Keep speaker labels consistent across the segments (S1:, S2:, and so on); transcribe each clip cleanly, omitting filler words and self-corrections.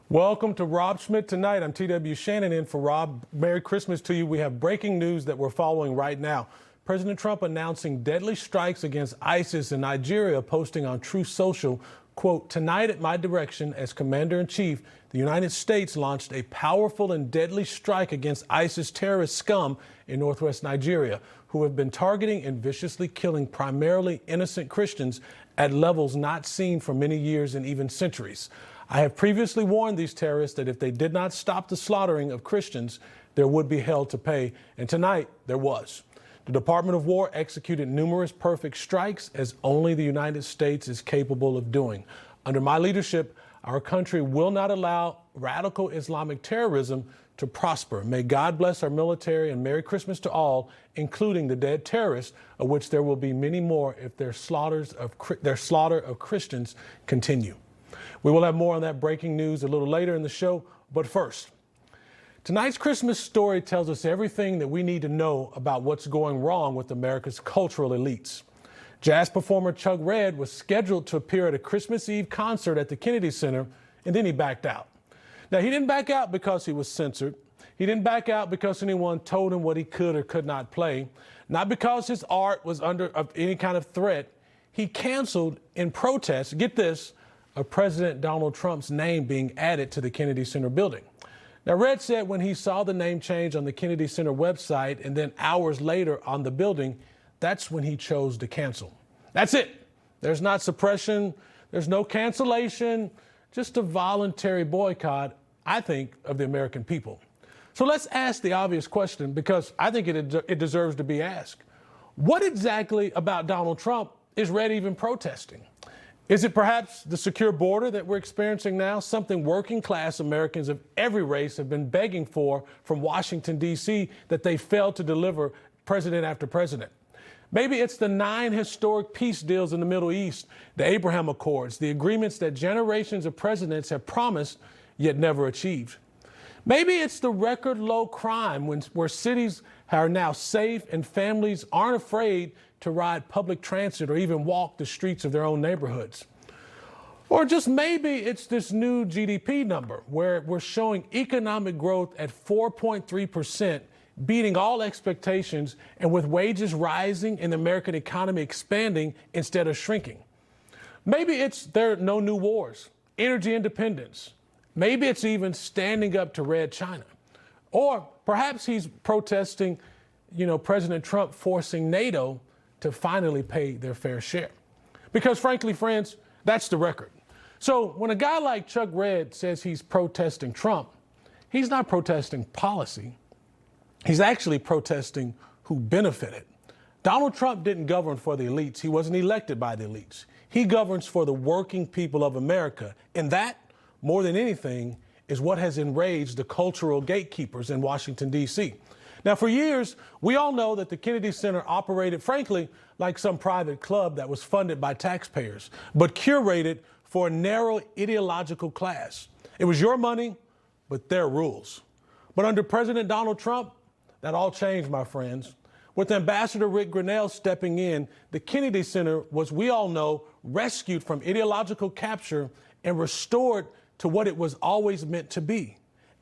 S1: Welcome to Rob Schmitt Tonight. I'm TW Shannon in for Rob. Merry Christmas to you. We have breaking news that we're following right now. President Trump announcing deadly strikes against ISIS in Nigeria, posting on Truth Social, quote, "Tonight at my direction as Commander-in-Chief, the United States launched a powerful and deadly strike against ISIS terrorist scum in northwest Nigeria, who have been targeting and viciously killing primarily innocent Christians at levels not seen for many years and even centuries. I have previously warned these terrorists that if they did not stop the slaughtering of Christians, there would be hell to pay. And tonight, there was. The Department of War executed numerous perfect strikes, as only the United States is capable of doing. Under my leadership, our country will not allow radical Islamic terrorism to prosper. May God bless our military, and Merry Christmas to all, including the dead terrorists, of which there will be many more if their slaughter of Christians continue." We will have more on that breaking news a little later in the show, but first, tonight's Christmas story tells us everything that we need to know about what's going wrong with America's cultural elites. Jazz performer Chuck Redd was scheduled to appear at a Christmas Eve concert at the Kennedy Center, and then he backed out. Now, he didn't back out because he was censored. He didn't back out because anyone told him what he could or could not play, not because his art was under any kind of threat. He canceled in protest, get this, of President Donald Trump's name being added to the Kennedy Center building. Now, Redd said when he saw the name change on the Kennedy Center website and then hours later on the building, that's when he chose to cancel. That's it. There's not suppression. There's no cancellation, just a voluntary boycott, I think, of the American people. So let's ask the obvious question, because I think it deserves to be asked. What exactly about Donald Trump is Redd even protesting? Is it perhaps the secure border that we're experiencing now, something working class Americans of every race have been begging for from Washington, D.C., that they failed to deliver president after president? Maybe it's the 9 historic peace deals in the Middle East, the Abraham Accords, the agreements that generations of presidents have promised yet never achieved. Maybe it's the record low crime where cities are now safe and families aren't afraid to ride public transit or even walk the streets of their own neighborhoods. Or just maybe it's this new GDP number where we're showing economic growth at 4.3%, beating all expectations, and with wages rising and the American economy expanding instead of shrinking. Maybe it's there are no new wars, energy independence. Maybe it's even standing up to Red China. Or perhaps he's protesting, President Trump forcing NATO to finally pay their fair share. Because frankly, friends, that's the record. So when a guy like Chuck Redd says he's protesting Trump, he's not protesting policy. He's actually protesting who benefited. Donald Trump didn't govern for the elites. He wasn't elected by the elites. He governs for the working people of America. And that, more than anything, is what has enraged the cultural gatekeepers in Washington, D.C. Now, for years, we all know that the Kennedy Center operated, frankly, like some private club that was funded by taxpayers, but curated for a narrow ideological class. It was your money, but their rules. But under President Donald Trump, that all changed, my friends. With Ambassador Rick Grenell stepping in, the Kennedy Center was, we all know, rescued from ideological capture and restored to what it was always meant to be,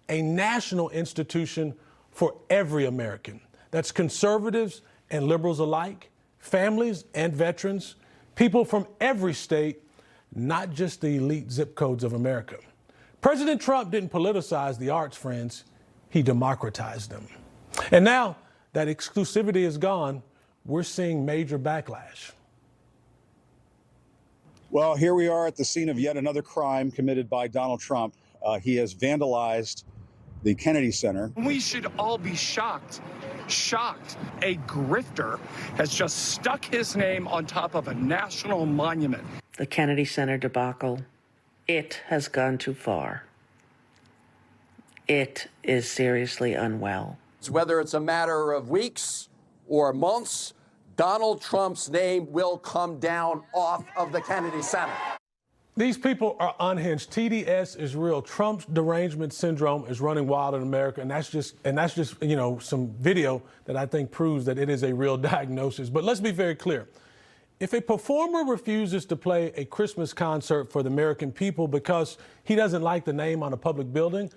S1: a national institution for every American. That's conservatives and liberals alike, families and veterans, people from every state, not just the elite zip codes of America. President Trump didn't politicize the arts, friends. He democratized them. And now that exclusivity is gone, we're seeing major backlash.
S2: Well, here we are at the scene of yet another crime committed by Donald Trump. He has vandalized the Kennedy Center.
S3: We should all be shocked. A grifter has just stuck his name on top of a national monument.
S4: The Kennedy Center debacle, it has gone too far. It is seriously unwell.
S5: Whether it's a matter of weeks or months, Donald Trump's name will come down off of the Kennedy Center.
S1: These people are unhinged. TDS is real. Trump's derangement syndrome is running wild in America, and that's just some video that I think proves that it is a real diagnosis. But let's be very clear. If a performer refuses to play a Christmas concert for the American people because he doesn't like the name on a public building,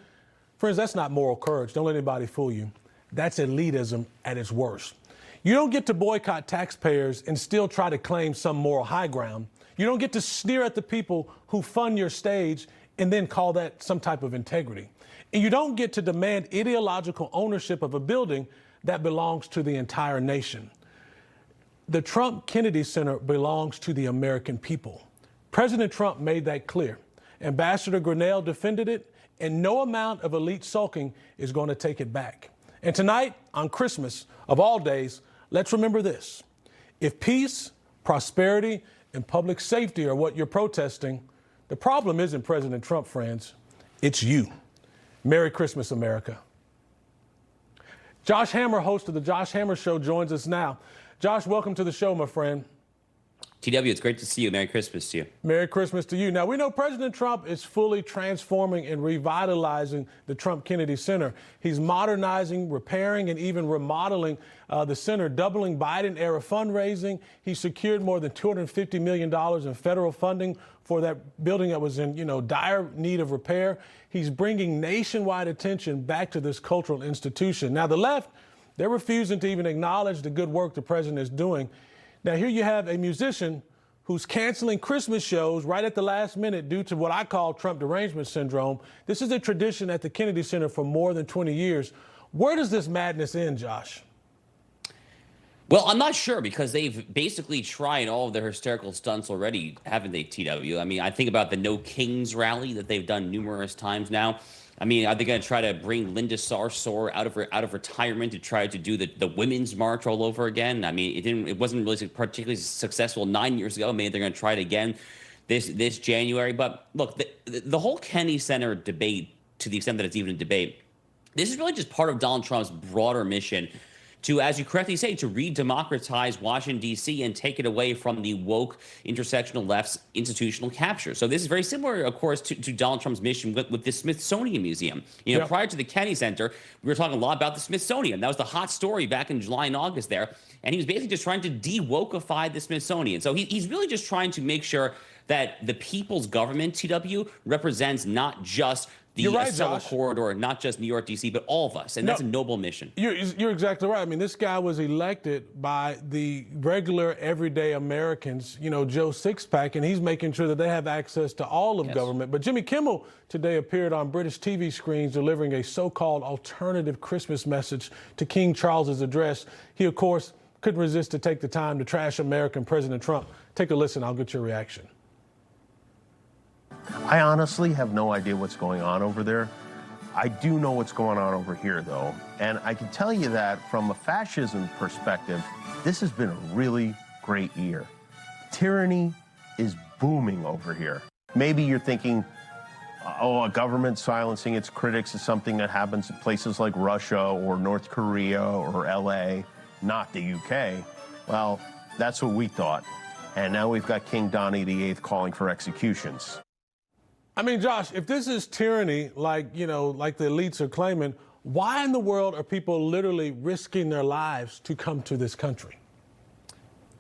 S1: friends, that's not moral courage. Don't let anybody fool you. That's elitism at its worst. You don't get to boycott taxpayers and still try to claim some moral high ground. You don't get to sneer at the people who fund your stage and then call that some type of integrity. And you don't get to demand ideological ownership of a building that belongs to the entire nation. The Trump Kennedy Center belongs to the American people. President Trump made that clear. Ambassador Grinnell defended it, and no amount of elite sulking is going to take it back. And tonight, on Christmas, of all days, let's remember this. If peace, prosperity, and public safety are what you're protesting, the problem isn't President Trump, friends. It's you. Merry Christmas, America. Josh Hammer, host of The Josh Hammer Show, joins us now. Josh, welcome to the show, my friend.
S6: TW, it's great to see you. Merry Christmas to you.
S1: Merry Christmas to you. Now, we know President Trump is fully transforming and revitalizing the Trump Kennedy Center. He's modernizing, repairing, and even remodeling the center, doubling Biden-era fundraising. He secured more than $250 million in federal funding for that building that was in, dire need of repair. He's bringing nationwide attention back to this cultural institution. Now, the left, they're refusing to even acknowledge the good work the president is doing. Now, here you have a musician who's canceling Christmas shows right at the last minute due to what I call Trump derangement syndrome. This is a tradition at the Kennedy Center for more than 20 years. Where does this madness end, Josh?
S6: Well, I'm not sure because they've basically tried all of their hysterical stunts already, haven't they, TW? I mean, I think about the No Kings rally that they've done numerous times now. I mean, are they going to try to bring Linda Sarsour out of retirement to try to do the women's march all over again? I mean, it wasn't really particularly successful 9 years ago. Maybe they're going to try it again this January. But look, the whole Kennedy Center debate, to the extent that it's even a debate, this is really just part of Donald Trump's broader mission to, as you correctly say, to re-democratize Washington, D.C. and take it away from the woke intersectional left's institutional capture. So this is very similar, of course, to Donald Trump's mission with the Smithsonian Museum. Prior to the Kennedy Center, we were talking a lot about the Smithsonian. That was the hot story back in July and August there. And he was basically just trying to de-wokeify the Smithsonian. So he's really just trying to make sure that the people's government, TW, represents not just the Acela corridor, not just New York, D.C., but all of us. And that's a noble mission.
S1: You're exactly right. I mean, this guy was elected by the regular, everyday Americans, Joe Sixpack, and he's making sure that they have access to all of government. But Jimmy Kimmel today appeared on British TV screens delivering a so-called alternative Christmas message to King Charles's address. He, of course, couldn't resist to take the time to trash American President Trump. Take a listen. I'll get your reaction.
S7: I honestly have no idea what's going on over there. I do know what's going on over here, though. And I can tell you that from a fascism perspective, this has been a really great year. Tyranny is booming over here. Maybe you're thinking, a government silencing its critics is something that happens in places like Russia or North Korea or LA, not the UK. Well, that's what we thought. And now we've got King Donnie VIII calling for executions.
S1: I mean, Josh, if this is tyranny, like the elites are claiming, why in the world are people literally risking their lives to come to this country?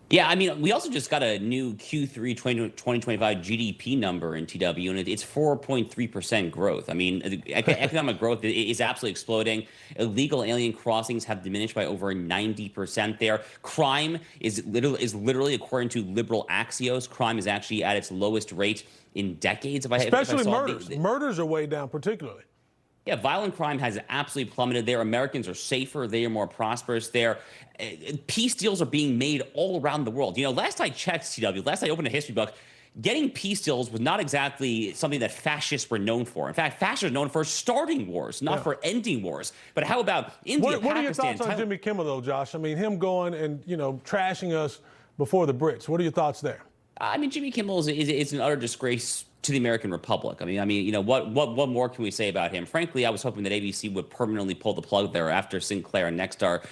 S6: Yeah, I mean, we also just got a new Q3 2025 GDP number in TW, and it's 4.3% growth. I mean, economic growth is absolutely exploding. Illegal alien crossings have diminished by over 90% there. Crime is literally, according to liberal Axios, crime is actually at its lowest rate in decades.
S1: Especially murders. Murders are way down particularly.
S6: Yeah, violent crime has absolutely plummeted there. Americans are safer. They are more prosperous there. Peace deals are being made all around the world. Last I checked, TW, last I opened a history book, getting peace deals was not exactly something that fascists were known for. In fact, fascists are known for starting wars, not for ending wars. But how about India,
S1: What are your
S6: Pakistan,
S1: thoughts on Jimmy Kimmel, though, Josh? I mean, him going and, trashing us before the Brits. What are your thoughts there?
S6: I mean, Jimmy Kimmel is an utter disgrace to the American Republic. I mean, what more can we say about him? Frankly, I was hoping that ABC would permanently pull the plug there after Sinclair and Nexstar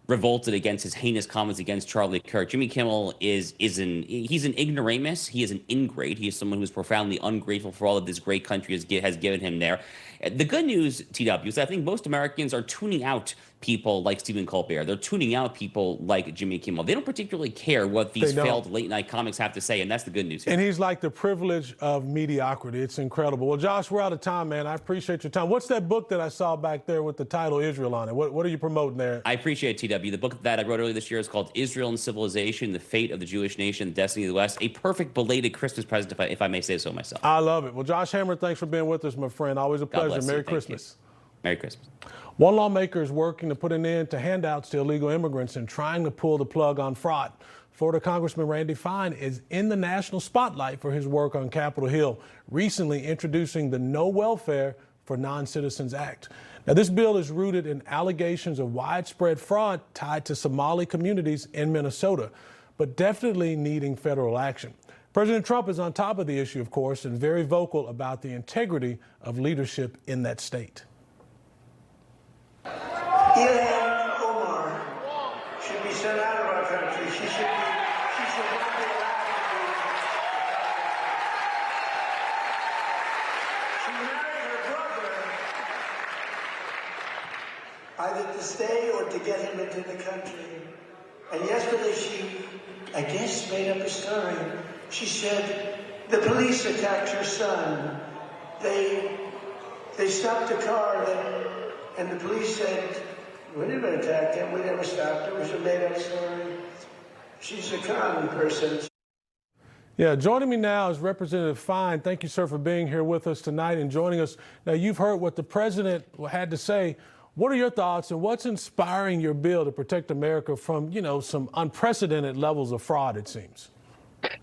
S6: revolted against his heinous comments against Charlie Kirk. Jimmy Kimmel he's an ignoramus. He is an ingrate. He is someone who is profoundly ungrateful for all that this great country has given him there. The good news, TW, is that I think most Americans are tuning out people like Stephen Colbert. They're tuning out people like Jimmy Kimmel. They don't particularly care what these failed late-night comics have to say, and that's the good news here.
S1: And he's like the privilege of mediocrity. It's incredible. Well, Josh, we're out of time, man. I appreciate your time. What's that book that I saw back there with the title Israel on it? What are you promoting there?
S6: I appreciate it, TW. The book that I wrote earlier this year is called Israel and Civilization, The Fate of the Jewish Nation, the Destiny of the West. A perfect belated Christmas present, if I may say so myself.
S1: I love it. Well, Josh Hammer, thanks for being with us, my friend. Always a pleasure. Merry Christmas.
S6: Merry Christmas.
S1: One lawmaker is working to put an end to handouts to illegal immigrants and trying to pull the plug on fraud. Florida Congressman Randy Fine is in the national spotlight for his work on Capitol Hill, recently introducing the No Welfare for Non-Citizens Act. Now, this bill is rooted in allegations of widespread fraud tied to Somali communities in Minnesota, but definitely needing federal action. President Trump is on top of the issue, of course, and very vocal about the integrity of leadership in that state.
S8: Ilhan Omar should be sent out of our country. She should not be allowed to be. She married her brother either to stay or to get him into the country. And yesterday she, I guess, made up a story. She said the police attacked her son. They stopped the car and the police said, we didn't attack him, we never stopped. It was a made-up story. She's a common person.
S1: Yeah, joining me now is Representative Fine. Thank you, sir, for being here with us tonight and joining us. Now, you've heard what the president had to say. What are your thoughts and what's inspiring your bill to protect America from, some unprecedented levels of fraud, it seems?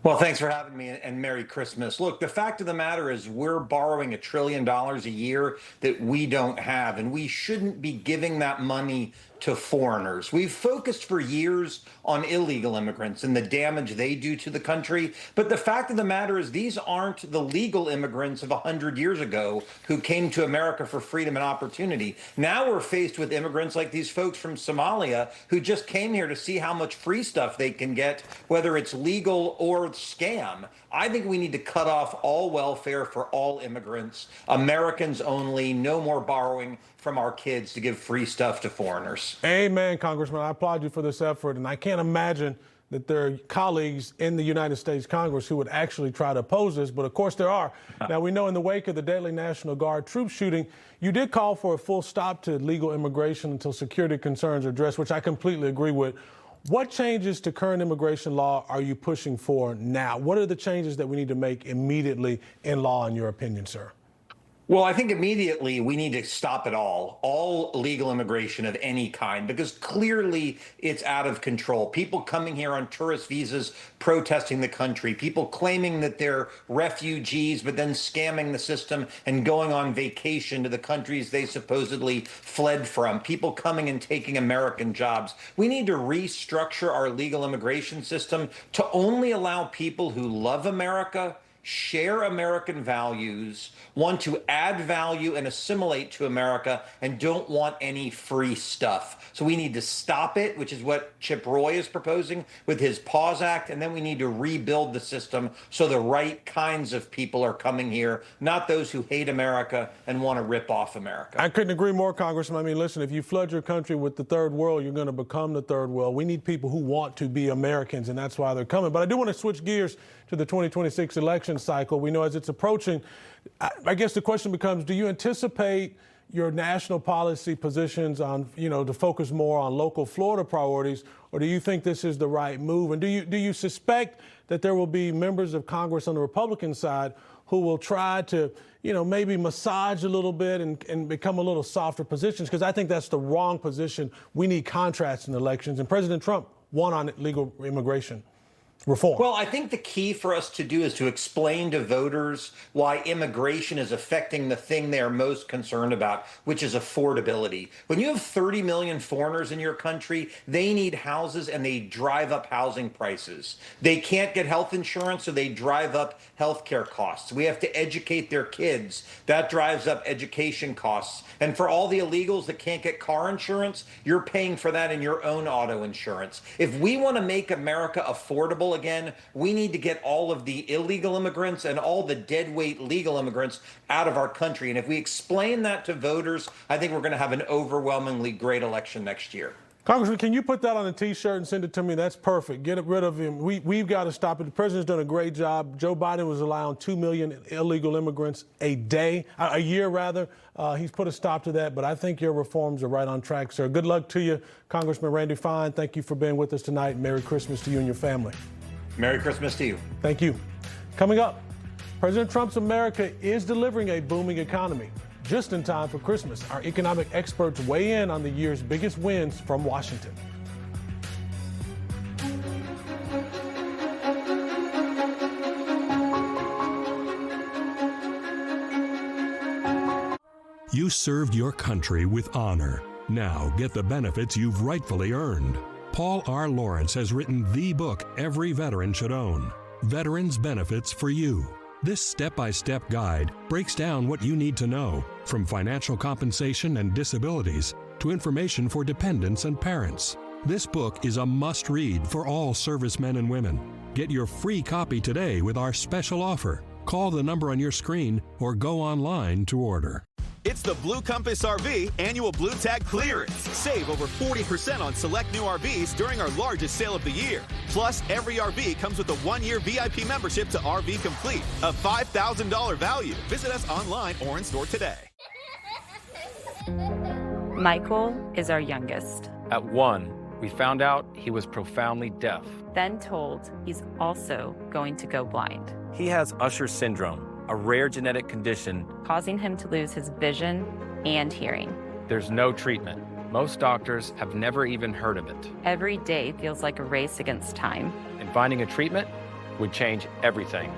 S9: Well, thanks for having me, and Merry Christmas. Look, the fact of the matter is we're borrowing $1 trillion a year that we don't have, and we shouldn't be giving that money to foreigners. We've focused for years on illegal immigrants and the damage they do to the country. But the fact of the matter is these aren't the legal immigrants of 100 years ago who came to America for freedom and opportunity. Now we're faced with immigrants like these folks from Somalia who just came here to see how much free stuff they can get, whether it's legal or scam. I think we need to cut off all welfare for all immigrants, Americans only, no more borrowing from our kids to give free stuff to foreigners.
S1: Amen, Congressman. I applaud you for this effort, and I can't imagine that there are colleagues in the United States Congress who would actually try to oppose this, but of course there are. Now, we know in the wake of the deadly National Guard troop shooting, you did call for a full stop to legal immigration until security concerns are addressed, which I completely agree with. What changes to current immigration law are you pushing for now? What are the changes that we need to make immediately in law, in your opinion, sir?
S9: Well, I think immediately we need to stop it all legal immigration of any kind, because clearly it's out of control. People coming here on tourist visas, protesting the country, people claiming that they're refugees, but then scamming the system and going on vacation to the countries they supposedly fled from, people coming and taking American jobs. We need to restructure our legal immigration system to only allow people who love America, share American values, want to add value and assimilate to America, and don't want any free stuff. So we need to stop it, which is what Chip Roy is proposing with his Pause Act, and then we need to rebuild the system so the right kinds of people are coming here, not those who hate America and want to rip off America.
S1: I couldn't agree more, Congressman. I mean, listen, if you flood your country with the third world, you're going to become the third world. We need people who want to be Americans, and that's why they're coming. But I do want to switch gears to the 2026 election cycle. We know as it's approaching, I guess the question becomes, do you anticipate your national policy positions on, to focus more on local Florida priorities, or do you think this is the right move? And do you suspect that there will be members of Congress on the Republican side who will try to, maybe massage a little bit and become a little softer positions? Because I think that's the wrong position. We need contrast in elections, and President Trump won on legal immigration reform.
S9: Well, I think the key for us to do is to explain to voters why immigration is affecting the thing they are most concerned about, which is affordability. When you have 30 million foreigners in your country, they need houses and they drive up housing prices. They can't get health insurance, so they drive up health care costs. We have to educate their kids. That drives up education costs. And for all the illegals that can't get car insurance, you're paying for that in your own auto insurance. If we want to make America affordable level again. We need to get all of the illegal immigrants and all the deadweight legal immigrants out of our country. And if we explain that to voters, I think we're going to have an overwhelmingly great election next year.
S1: Congressman, can you put that on a T-shirt and send it to me? That's perfect. Get rid of him. We've got to stop it. The president's done a great job. Joe Biden was allowing 2 million illegal immigrants a year. He's put a stop to that, but I think your reforms are right on track, sir. Good luck to you, Congressman Randy Fine. Thank you for being with us tonight. Merry Christmas to you and your family.
S9: Merry Christmas to you.
S1: Thank you. Coming up, President Trump's America is delivering a booming economy. Just in time for Christmas, our economic experts weigh in on the year's biggest wins from Washington.
S10: You served your country with honor. Now get the benefits you've rightfully earned. Paul R. Lawrence has written the book every veteran should own, Veterans Benefits for You. This step-by-step guide breaks down what you need to know, from financial compensation and disabilities to information for dependents and parents. This book is a must-read for all servicemen and women. Get your free copy today with our special offer. Call the number on your screen or go online to order.
S11: It's the Blue Compass RV annual Blue Tag clearance. Save over 40% on select new RVs during our largest sale of the year. Plus, every RV comes with a 1-year VIP membership to RV Complete, a $5,000 value. Visit us online or in store today.
S12: Michael is our youngest.
S13: At 1, we found out he was profoundly deaf.
S12: Then told he's also going to go blind.
S13: He has Usher syndrome, a rare genetic condition
S12: causing him to lose his vision and hearing.
S13: There's no treatment. Most doctors have never even heard of it.
S12: Every day feels like a race against time.
S13: And finding a treatment would change everything.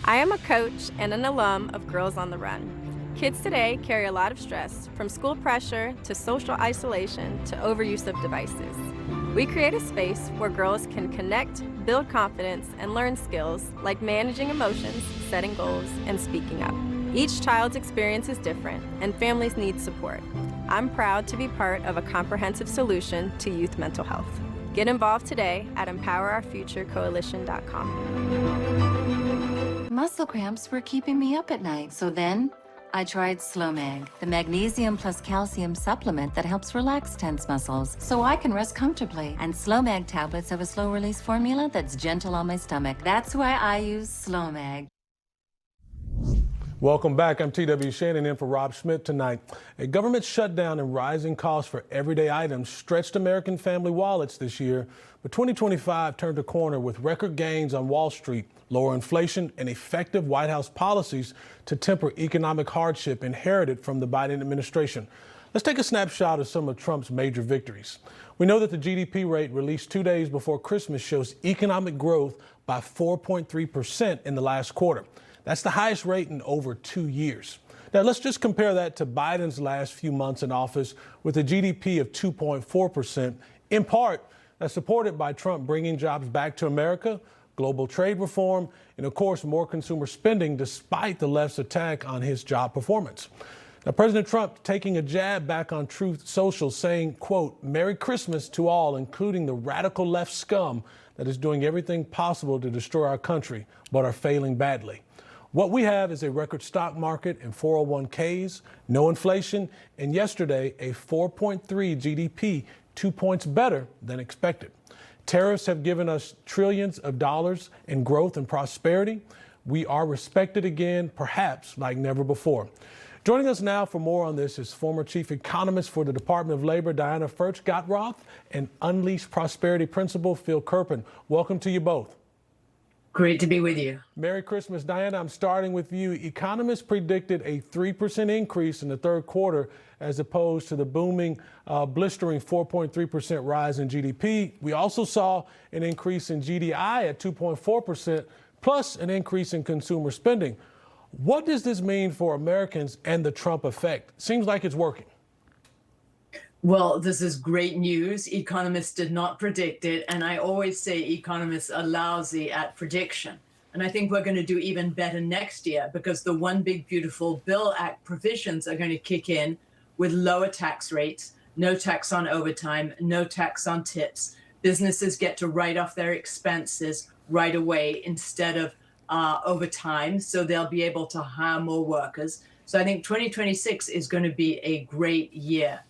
S14: I am a coach and an alum of Girls on the Run. Kids today carry a lot of stress, from school pressure to social isolation to overuse of devices. We create a space where girls can connect, build confidence, and learn skills like managing emotions, setting goals, and speaking up. Each child's experience is different, and families need support. I'm proud to be part of a comprehensive solution to youth mental health. Get involved today at EmpowerOurFutureCoalition.com.
S15: Muscle cramps were keeping me up at night, so then I tried Slowmag, the magnesium plus calcium supplement that helps relax tense muscles so I can rest comfortably. And Slowmag tablets have a slow-release formula that's gentle on my stomach. That's why I use Slowmag.
S1: Welcome back. I'm TW Shannon in for Rob Schmitt Tonight. A government shutdown and rising costs for everyday items stretched American family wallets this year, but 2025 turned a corner with record gains on Wall Street, lower inflation, and effective White House policies to temper economic hardship inherited from the Biden administration. Let's take a snapshot of some of Trump's major victories. We know that the GDP rate released 2 days before Christmas shows economic growth by 4.3% in the last quarter. That's the highest rate in over 2 years. Now, let's just compare that to Biden's last few months in office with a GDP of 2.4%. In part, that's supported by Trump bringing jobs back to America, global trade reform, and of course, more consumer spending despite the left's attack on his job performance. Now, President Trump taking a jab back on Truth Social, saying, quote, "Merry Christmas to all, including the radical left scum that is doing everything possible to destroy our country, but are failing badly." What we have is a record stock market and 401ks, no inflation, and yesterday a 4.3 GDP, 2 points better than expected. Tariffs have given us trillions of dollars in growth and prosperity. We are respected again, perhaps like never before. Joining us now for more on this is former chief economist for the Department of Labor, Diana Furchtgott-Roth, and Unleashed Prosperity Principal, Phil Kerpen. Welcome to you both.
S16: Great to be with you.
S1: Merry Christmas, Diana. I'm starting with you. Economists predicted a 3% increase in the third quarter as opposed to the booming, blistering 4.3% rise in GDP. We also saw an increase in GDI at 2.4%, plus an increase in consumer spending. What does this mean for Americans and the Trump effect? Seems like it's working.
S16: Well, this is great news. Economists did not predict it. And I always say economists are lousy at prediction. And I think we're going to do even better next year because the One Big Beautiful Bill Act provisions are going to kick in with lower tax rates, no tax on overtime, no tax on tips. Businesses get to write off their expenses right away instead of over time, so they'll be able to hire more workers. So I think 2026 is going to be a great year.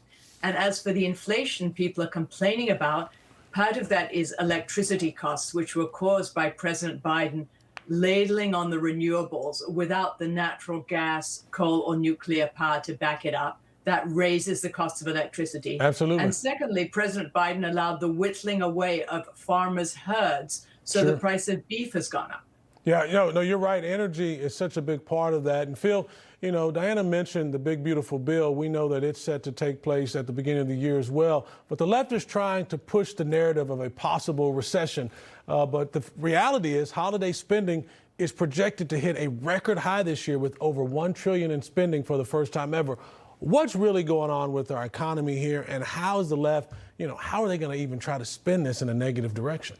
S16: And as for the inflation people are complaining about, part of that is electricity costs, which were caused by President Biden ladling on the renewables without the natural gas, coal, or nuclear power to back it up. That raises the cost of electricity.
S1: Absolutely.
S16: And secondly, President Biden allowed the whittling away of farmers' herds, so the price of beef has gone up.
S1: Yeah, no, you're right. Energy is such a big part of that. And Phil, Diana mentioned the big, beautiful bill. We know that it's set to take place at the beginning of the year as well. But the left is trying to push the narrative of a possible recession. But the reality is holiday spending is projected to hit a record high this year with over $1 trillion in spending for the first time ever. What's really going on with our economy here, and how is the left, how are they going to even try to spin this in a negative direction?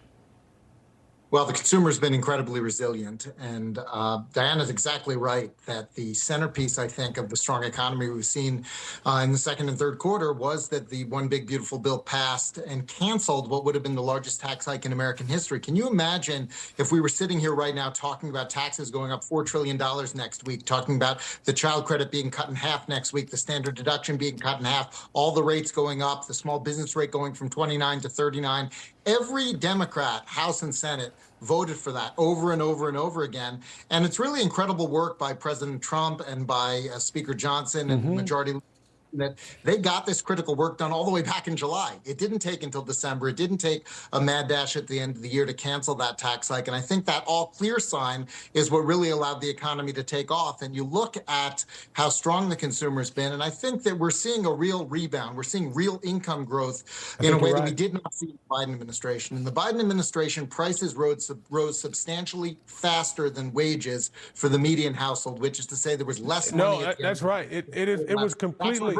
S17: Well, the consumer's been incredibly resilient, and Diana's exactly right that the centerpiece, I think, of the strong economy we've seen in the second and third quarter was that the One Big Beautiful Bill passed and canceled what would have been the largest tax hike in American history. Can you imagine if we were sitting here right now talking about taxes going up $4 trillion next week, talking about the child credit being cut in half next week, the standard deduction being cut in half, all the rates going up, the small business rate going from 29 to 39. Every Democrat, House and Senate, voted for that over and over and over again. And it's really incredible work by President Trump and by Speaker Johnson and the majority that they got this critical work done all the way back in July. It didn't take until December. It didn't take a mad dash at the end of the year to cancel that tax hike. And I think that all clear sign is what really allowed the economy to take off. And you look at how strong the consumer's been, and I think that we're seeing a real rebound. We're seeing real income growth in a way that we did not see in the Biden administration. In the Biden administration, prices rose substantially faster than wages for the median household, which is to say there was less money.
S1: No, that's right. It was completely.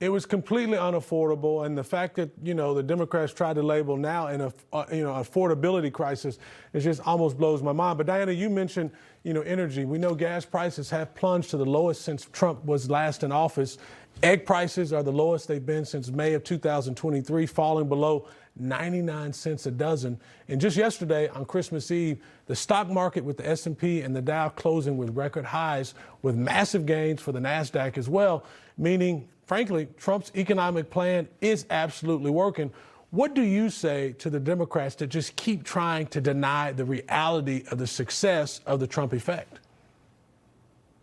S1: It was completely unaffordable, and the fact that the Democrats tried to label now an affordability crisis, it just almost blows my mind. But Diana, you mentioned energy. We know gas prices have plunged to the lowest since Trump was last in office. Egg prices are the lowest they've been since May of 2023, falling below 99 cents a dozen. And just yesterday on Christmas Eve, the stock market with the S&P and the Dow closing with record highs, with massive gains for the NASDAQ as well, meaning, frankly, Trump's economic plan is absolutely working. What do you say to the Democrats that just keep trying to deny the reality of the success of the Trump effect?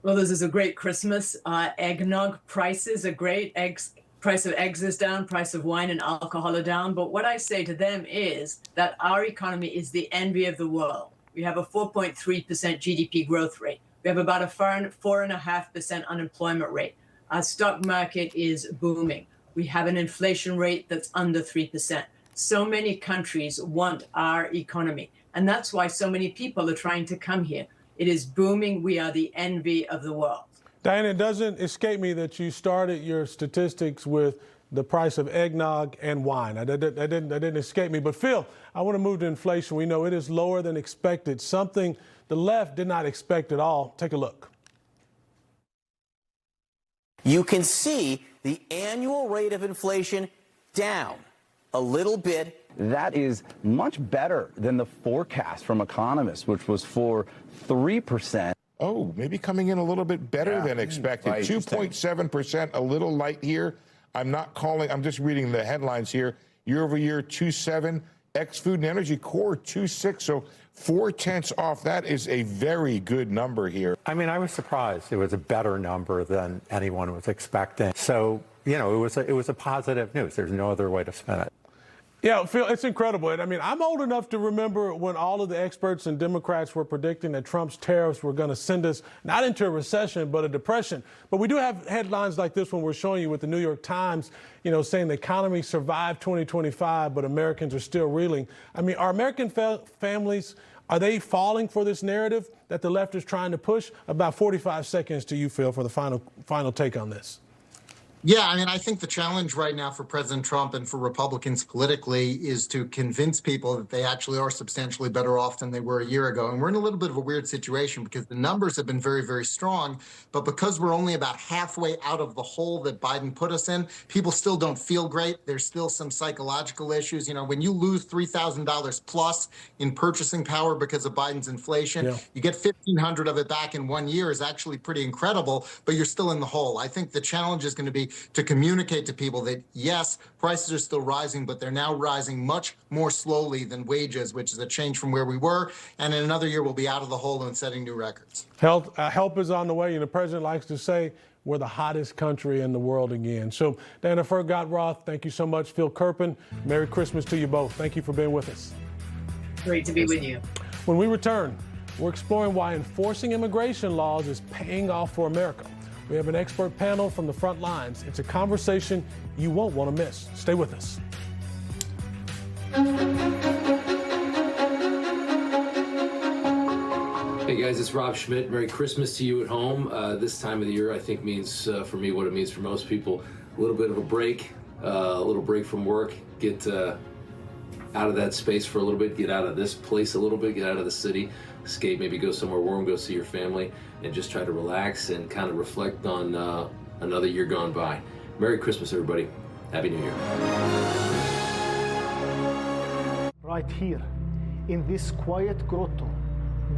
S16: Well, this is a great Christmas. Eggnog prices are great. Price of eggs is down, price of wine and alcohol are down. But what I say to them is that our economy is the envy of the world. We have a 4.3% GDP growth rate. We have about a 4.5% unemployment rate. Our stock market is booming. We have an inflation rate that's under 3%. So many countries want our economy. And that's why so many people are trying to come here. It is booming. We are the envy of the world.
S1: Diana, it doesn't escape me that you started your statistics with the price of eggnog and wine. That didn't escape me. But Phil, I want to move to inflation. We know it is lower than expected, something the left did not expect at all. Take a look.
S18: You can see the annual rate of inflation down a little bit.
S19: That is much better than the forecast from economists, which was for 3%.
S20: Oh, maybe coming in a little bit better than expected. 2.7%, a little light here. I'm just reading the headlines here. Year over year, 2.7. Ex-food and energy core, 2.6. So 0.4 off. That is a very good number here.
S21: I mean, I was surprised. It was a better number than anyone was expecting. So, it was a positive news. There's no other way to spin it.
S1: Yeah, Phil, it's incredible. I mean, I'm old enough to remember when all of the experts and Democrats were predicting that Trump's tariffs were going to send us not into a recession, but a depression. But we do have headlines like this one we're showing you with the New York Times, saying the economy survived 2025, but Americans are still reeling. I mean, are American families, are they falling for this narrative that the left is trying to push? About 45 seconds to you, Phil, for the final take on this.
S17: Yeah, I mean, I think the challenge right now for President Trump and for Republicans politically is to convince people that they actually are substantially better off than they were a year ago. And we're in a little bit of a weird situation because the numbers have been very, very strong. But because we're only about halfway out of the hole that Biden put us in, people still don't feel great. There's still some psychological issues. You know, when you lose $3,000 plus in purchasing power because of Biden's inflation, you get $1,500 of it back in 1 year is actually pretty incredible, but you're still in the hole. I think the challenge is going to be to communicate to people that, yes, prices are still rising, but they're now rising much more slowly than wages, which is a change from where we were. And in another year, we'll be out of the hole and setting new records.
S1: Help is on the way. And the president likes to say we're the hottest country in the world again. So, Diana Furchtgott-Roth, thank you so much. Phil Kerpen, Merry Christmas to you both. Thank you for being with us.
S16: Great to be with you.
S1: When we return, we're exploring why enforcing immigration laws is paying off for America. We have an expert panel from the front lines. It's a conversation you won't want to miss. Stay with us.
S2: Hey guys, it's Rob Schmitt. Merry Christmas to you at home. This time of the year I think means for me what it means for most people. A little bit of a break from work, get out of that space for a little bit, get out of this place a little bit, get out of the city, escape, maybe go somewhere warm, go see your family, and just try to relax and kind of reflect on another year gone by. Merry Christmas, everybody. Happy New Year.
S22: Right here, in this quiet grotto,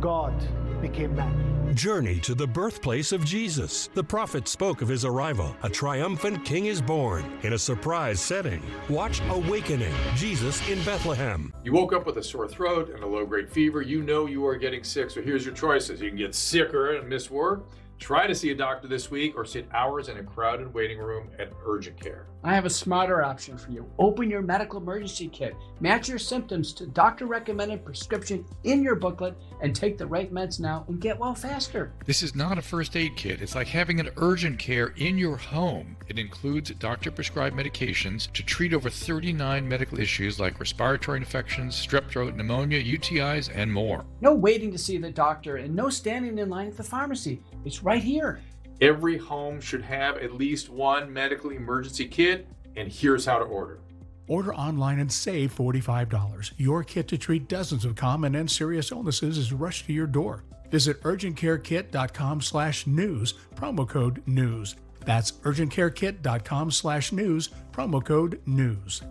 S22: God became man.
S10: Journey to the birthplace of Jesus. The prophet spoke of his arrival. A triumphant king is born in a surprise setting. Watch Awakening, Jesus in Bethlehem.
S23: You woke up with a sore throat and a low-grade fever. You know you are getting sick, so here's your choices. You can get sicker and miss work, try to see a doctor this week, or sit hours in a crowded waiting room at urgent care.
S24: I have a smarter option for you. Open your medical emergency kit. Match your symptoms to doctor-recommended prescription in your booklet and take the right meds now and get well faster.
S25: This is not a first aid kit. It's like having an urgent care in your home. It includes doctor-prescribed medications to treat over 39 medical issues like respiratory infections, strep throat, pneumonia, UTIs, and more.
S24: No waiting to see the doctor and no standing in line at the pharmacy. It's right here.
S23: Every home should have at least one medical emergency kit, and here's how to order.
S26: Order online and save $45. Your kit to treat dozens of common and serious illnesses is rushed to your door. Visit urgentcarekit.com/news, promo code NEWS. That's urgentcarekit.com/news, promo code NEWS.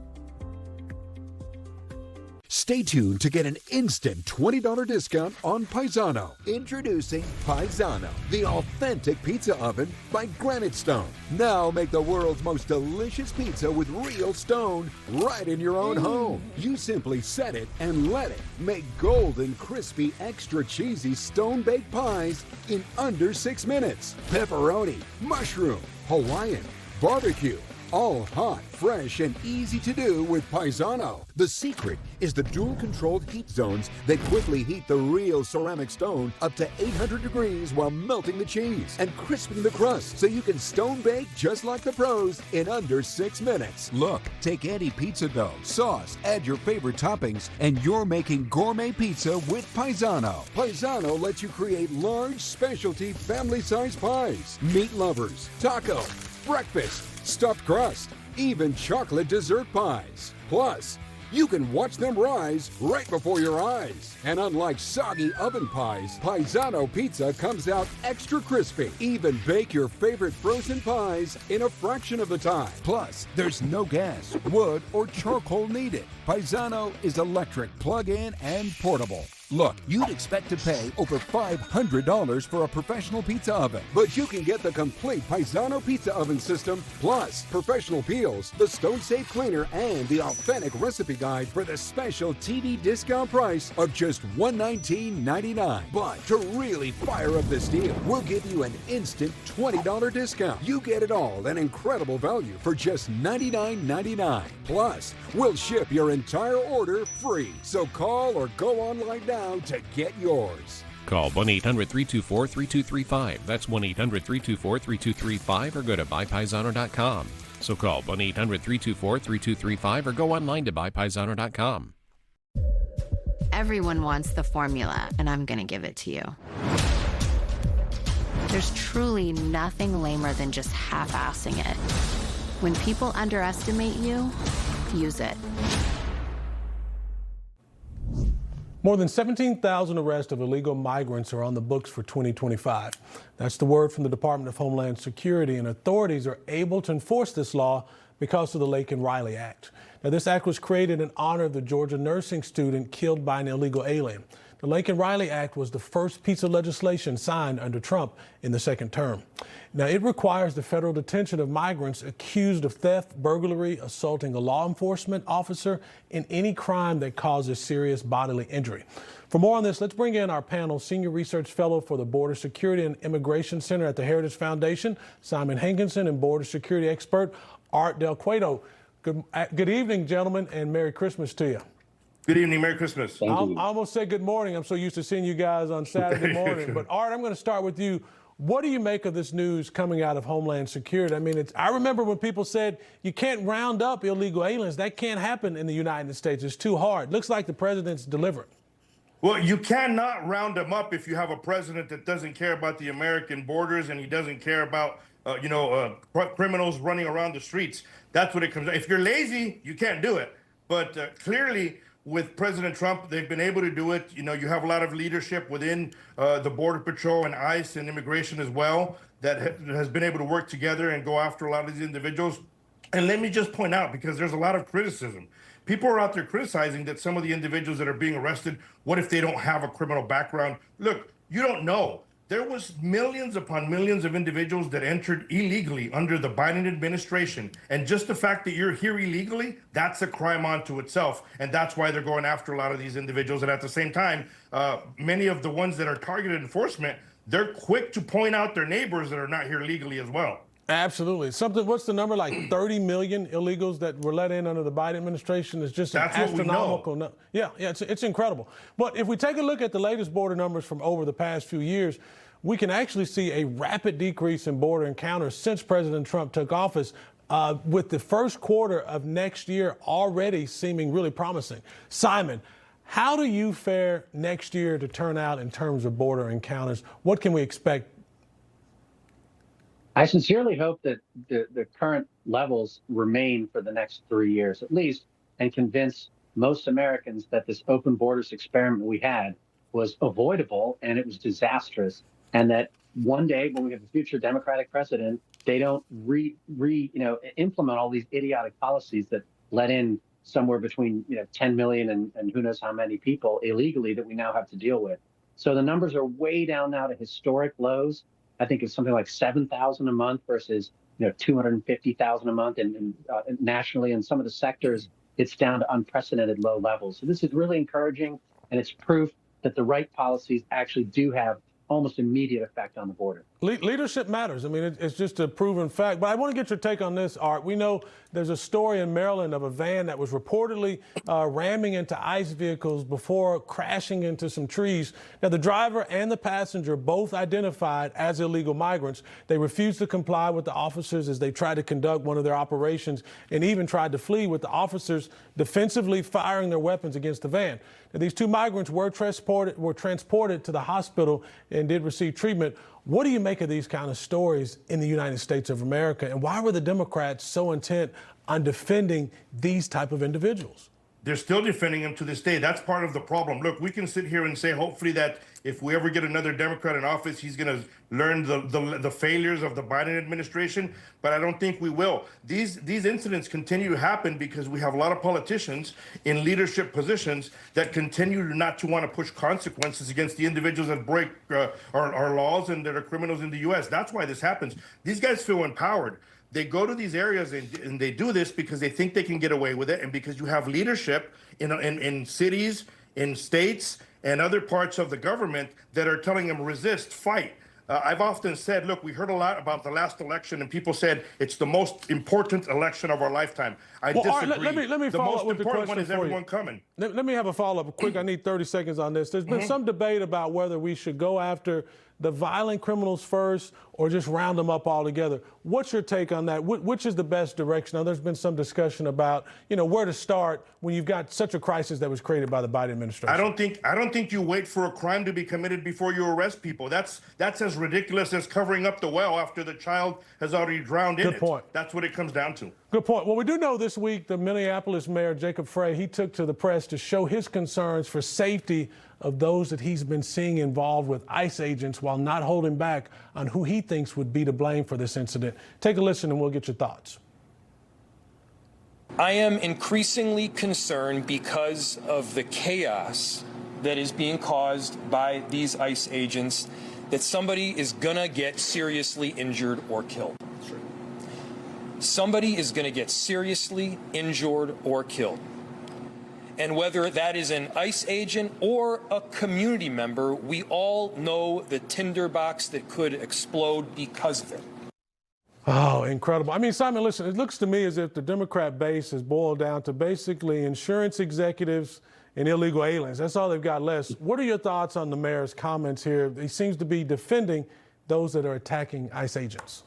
S27: Stay tuned to get an instant $20 discount on Paisano. Introducing Paisano, the authentic pizza oven by Granite Stone. Now make the world's most delicious pizza with real stone right in your own home. You simply set it and let it make golden, crispy, extra cheesy stone-baked pies in under 6 minutes. Pepperoni, mushroom, Hawaiian, barbecue. All hot, fresh, and easy to do with Paisano. The secret is the dual-controlled heat zones that quickly heat the real ceramic stone up to 800 degrees while melting the cheese and crisping the crust so you can stone bake just like the pros in under 6 minutes. Look, take any pizza dough, sauce, add your favorite toppings, and you're making gourmet pizza with Paisano. Paisano lets you create large, specialty, family-sized pies, meat lovers, taco, breakfast, stuffed crust, even chocolate dessert pies. Plus, you can watch them rise right before your eyes. And unlike soggy oven pies, Paisano pizza comes out extra crispy. Even bake your favorite frozen pies in a fraction of the time. Plus, there's no gas, wood, or charcoal needed. Paisano is electric, plug-in, and portable. Look, you'd expect to pay over $500 for a professional pizza oven, but you can get the complete Paisano pizza oven system, plus professional peels, the Stone Safe cleaner, and the authentic recipe guide for the special TV discount price of just $119.99. But to really fire up this deal, we'll give you an instant $20 discount. You get it all, an incredible value for just $99.99. Plus, we'll ship your entire order free. So call or go online now to get yours.
S28: Call 1-800-324-3235. That's 1-800-324-3235 or go to buypaisano.com. So call 1-800-324-3235 or go online to buypaisano.com.
S29: Everyone wants the formula, and I'm going to give it to you. There's truly nothing lamer than just half-assing it. When people underestimate you, use it.
S1: More than 17,000 arrests of illegal migrants are on the books for 2025. That's the word from the Department of Homeland Security, and authorities are able to enforce this law because of the Laken Riley Act. Now, this act was created in honor of the Georgia nursing student killed by an illegal alien. The Laken Riley Act was the first piece of legislation signed under Trump in the second term. Now, it requires the federal detention of migrants accused of theft, burglary, assaulting a law enforcement officer, and any crime that causes serious bodily injury. For more on this, let's bring in our panel, Senior Research Fellow for the Border Security and Immigration Center at the Heritage Foundation, Simon Hankinson, and Border Security expert Art Del Cueto. Good evening, gentlemen, and Merry Christmas to you.
S3: Good evening, Merry Christmas.
S1: I almost said good morning. I'm so used to seeing you guys on Saturday morning. But Art, I'm going to start with you. What do you make of this news coming out of Homeland Security? I mean, I remember when people said you can't round up illegal aliens. That can't happen in the United States. It's too hard. Looks like the president's delivering.
S3: Well, you cannot round them up if you have a president that doesn't care about the American borders and he doesn't care about criminals running around the streets. That's what it comes down. If you're lazy, you can't do it. But clearly, with President Trump, they've been able to do it. You know, you have a lot of leadership within the Border Patrol and ICE and immigration as well that has been able to work together and go after a lot of these individuals. And let me just point out, because there's a lot of criticism. People are out there criticizing that some of the individuals that are being arrested, what if they don't have a criminal background? Look, you don't know. There was millions upon millions of individuals that entered illegally under the Biden administration. And just the fact that you're here illegally, that's a crime unto itself. And that's why they're going after a lot of these individuals. And at the same time, many of the ones that are targeted enforcement, they're quick to point out their neighbors that are not here legally as well.
S1: Absolutely. What's the number, like 30 million illegals that were let in under the Biden administration? Is just
S3: That's
S1: an astronomical
S3: what
S1: we know. Yeah, it's incredible. But if we take a look at the latest border numbers from over the past few years, we can actually see a rapid decrease in border encounters since President Trump took office, with the first quarter of next year already seeming really promising. Simon, how do you fare next year to turn out in terms of border encounters? What can we expect?
S4: I sincerely hope that the current levels remain for the next 3 years at least, and convince most Americans that this open borders experiment we had was avoidable and it was disastrous, and that one day when we have a future Democratic president, they don't implement all these idiotic policies that let in somewhere between 10 million and who knows how many people illegally that we now have to deal with. So the numbers are way down now to historic lows. I think it's something like 7,000 a month versus 250,000 a month, and nationally in some of the sectors, it's down to unprecedented low levels. So this is really encouraging, and it's proof that the right policies actually do have almost immediate effect on the border.
S1: Leadership matters. I mean, it's just a proven fact. But I want to get your take on this, Art. We know there's a story in Maryland of a van that was reportedly ramming into ICE vehicles before crashing into some trees. Now, the driver and the passenger both identified as illegal migrants. They refused to comply with the officers as they tried to conduct one of their operations, and even tried to flee with the officers defensively firing their weapons against the van. Now, these two migrants were transported to the hospital and did receive treatment. What do you make of these kind of stories in the United States of America? And why were the Democrats so intent on defending these type of individuals?
S3: They're still defending them to this day. That's part of the problem. Look, we can sit here and say, hopefully, that if we ever get another Democrat in office, he's going to learn the failures of the Biden administration. But I don't think we will. These incidents continue to happen because we have a lot of politicians in leadership positions that continue not to want to push consequences against the individuals that break our laws and that are criminals in the U.S. That's why this happens. These guys feel empowered. They go to these areas and they do this because they think they can get away with it, and because you have leadership in cities, in states, and other parts of the government that are telling them resist, fight. I've often said, look, we heard a lot about the last election, and people said it's the most important election of our lifetime. I disagree.
S1: Let me follow up with the question. The most important one is
S3: everyone coming.
S1: Let me have a follow-up quick. I need 30 seconds on this. There's been some debate about whether we should go after the violent criminals first or just round them up all together? What's your take on that? Which is the best direction? Now, there's been some discussion about, where to start when you've got such a crisis that was created by the Biden administration.
S3: I don't think you wait for a crime to be committed before you arrest people. That's as ridiculous as covering up the well after the child has already drowned in it.
S1: Good point.
S3: That's what it comes down to.
S1: Good point. Well, we do know this week the Minneapolis mayor, Jacob Frey, he took to the press to show his concerns for safety of those that he's been seeing involved with ICE agents while not holding back on who he thinks would be to blame for this incident. Take a listen and we'll get your thoughts.
S5: I am increasingly concerned because of the chaos that is being caused by these ICE agents that somebody is going to get seriously injured or killed. Somebody is going to get seriously injured or killed. And whether that is an ICE agent or a community member, we all know the tinderbox that could explode because of it.
S1: Oh, incredible. I mean, Simon, listen, it looks to me as if the Democrat base has boiled down to basically insurance executives and illegal aliens. That's all they've got left. What are your thoughts on the mayor's comments here? He seems to be defending those that are attacking ICE agents.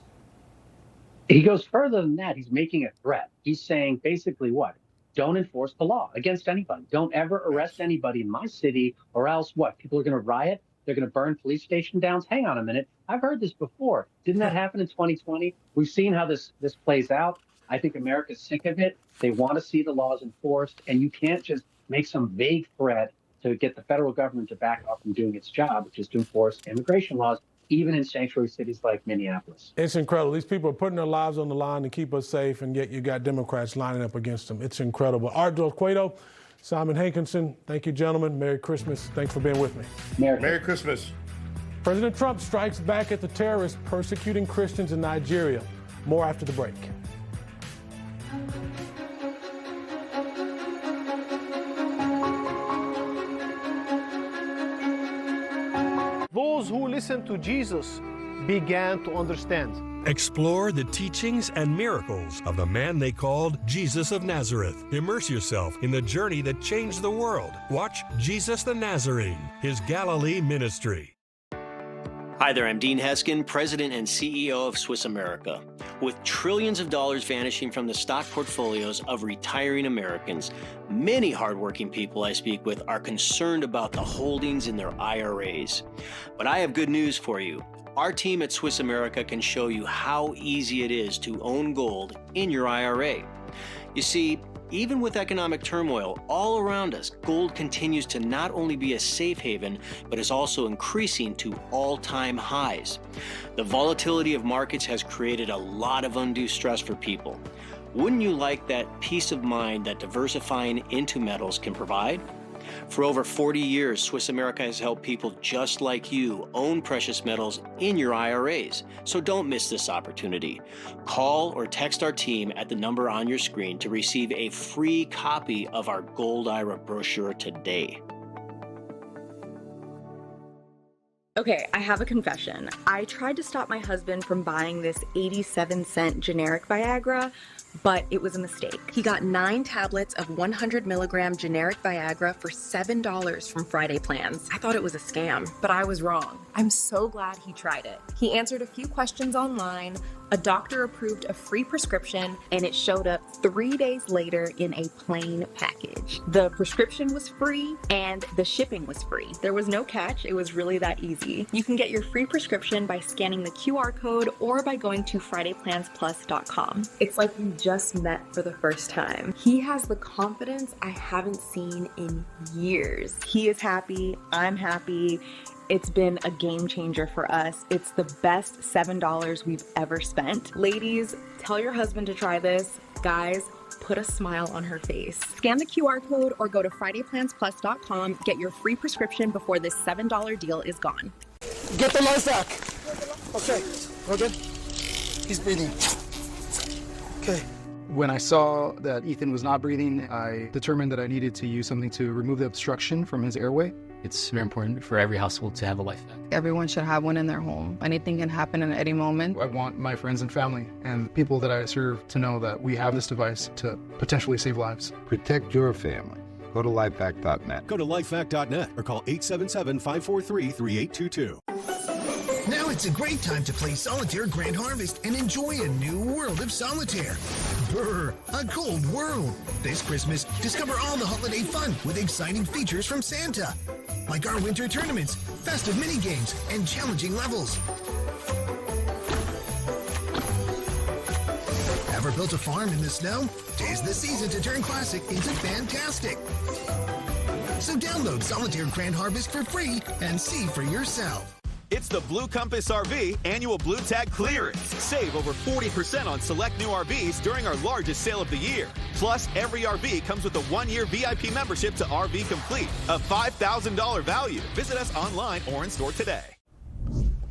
S4: He goes further than that. He's making a threat. He's saying basically what? Don't enforce the law against anybody. Don't ever arrest anybody in my city, or else what? People are going to riot. They're going to burn police station down. Hang on a minute. I've heard this before. Didn't that happen in 2020? We've seen how this plays out. I think America's sick of it. They want to see the laws enforced, and you can't just make some vague threat to get the federal government to back off from doing its job, which is to enforce immigration laws, even in sanctuary cities like Minneapolis.
S1: It's incredible. These people are putting their lives on the line to keep us safe, and yet you got Democrats lining up against them. It's incredible. Ardell Cueto, Simon Hankinson, thank you, gentlemen. Merry Christmas. Thanks for being with me.
S3: Merry Christmas.
S1: President Trump strikes back at the terrorists persecuting Christians in Nigeria. More after the break.
S22: Those who listened to Jesus began to understand.
S10: Explore the teachings and miracles of the man they called Jesus of Nazareth. Immerse yourself in the journey that changed the world. Watch Jesus the Nazarene, his Galilee ministry.
S18: Hi there, I'm Dean Heskin, President and CEO of Swiss America. With trillions of dollars vanishing from the stock portfolios of retiring Americans, many hardworking people I speak with are concerned about the holdings in their IRAs. But I have good news for you. Our team at Swiss America can show you how easy it is to own gold in your IRA. You see, even with economic turmoil all around us, gold continues to not only be a safe haven, but is also increasing to all-time highs. The volatility of markets has created a lot of undue stress for people. Wouldn't you like that peace of mind that diversifying into metals can provide? For over 40 years, Swiss America has helped people just like you own precious metals in your IRAs. So don't miss this opportunity. Call or text our team at the number on your screen to receive a free copy of our Gold IRA brochure today.
S6: Okay, I have a confession. I tried to stop my husband from buying this 87-cent generic Viagra, but it was a mistake. He got 9 tablets of 100 milligram generic Viagra for $7 from Friday Plans. I thought it was a scam, but I was wrong. I'm so glad he tried it. He answered a few questions online, a doctor approved a free prescription, and it showed up 3 days later in a plain package. The prescription was free and the shipping was free. There was no catch. It was really that easy. You can get your free prescription by scanning the QR code or by going to FridayPlansPlus.com. It's like you just met for the first time. He has the confidence I haven't seen in years. He is happy. I'm happy. It's been a game changer for us. It's the best $7 we've ever spent. Ladies, tell your husband to try this. Guys, put a smile on her face. Scan the QR code or go to FridayPlansPlus.com. Get your free prescription before this $7 deal is gone.
S7: Get the life back. Okay, we're good. He's breathing. Okay.
S8: When I saw that Ethan was not breathing, I determined that I needed to use something to remove the obstruction from his airway.
S9: It's very important for every household to have a life vest.
S11: Everyone should have one in their home. Anything can happen at any moment.
S8: I want my friends and family and people that I serve to know that we have this device to potentially save lives.
S12: Protect your family. Go to lifevac.net.
S27: Go to lifevac.net or call 877-543-3822.
S2: Now it's a great time to play Solitaire Grand Harvest and enjoy a new world of solitaire. Brr, a cold world. This Christmas, discover all the holiday fun with exciting features from Santa. Like our winter tournaments, festive mini-games, and challenging levels. Ever built a farm in the snow? 'Tis the season to turn classic into fantastic. So download Solitaire Grand Harvest for free and see for yourself.
S13: It's the Blue Compass RV annual Blue Tag clearance. Save over 40% on select new RVs during our largest sale of the year. Plus, every RV comes with a 1-year VIP membership to RV Complete, a $5,000 value. Visit us online or in store today.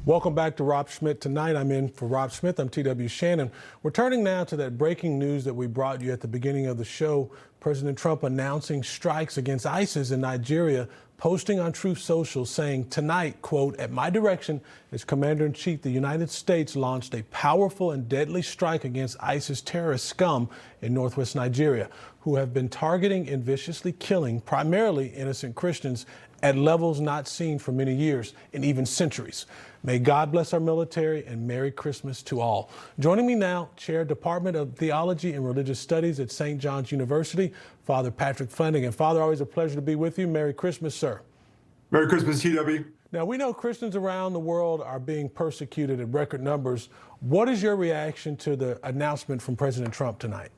S1: Welcome back to Rob Schmitt Tonight. I'm in for Rob Schmitt. I'm TW Shannon. We're turning now to that breaking news that we brought you at the beginning of the show. President Trump announcing strikes against ISIS in Nigeria, posting on Truth Social saying, tonight, quote, at my direction as Commander-in-Chief, the United States launched a powerful and deadly strike against ISIS terrorist scum in northwest Nigeria, who have been targeting and viciously killing primarily innocent Christians at levels not seen for many years and even centuries. May God bless our military and Merry Christmas to all. Joining me now, Chair, Department of Theology and Religious Studies at St. John's University, Father Patrick Flanagan. Father, always a pleasure to be with you. Merry Christmas, sir.
S14: Merry Christmas, TW.
S1: Now, we know Christians around the world are being persecuted in record numbers. What is your reaction to the announcement from President Trump tonight?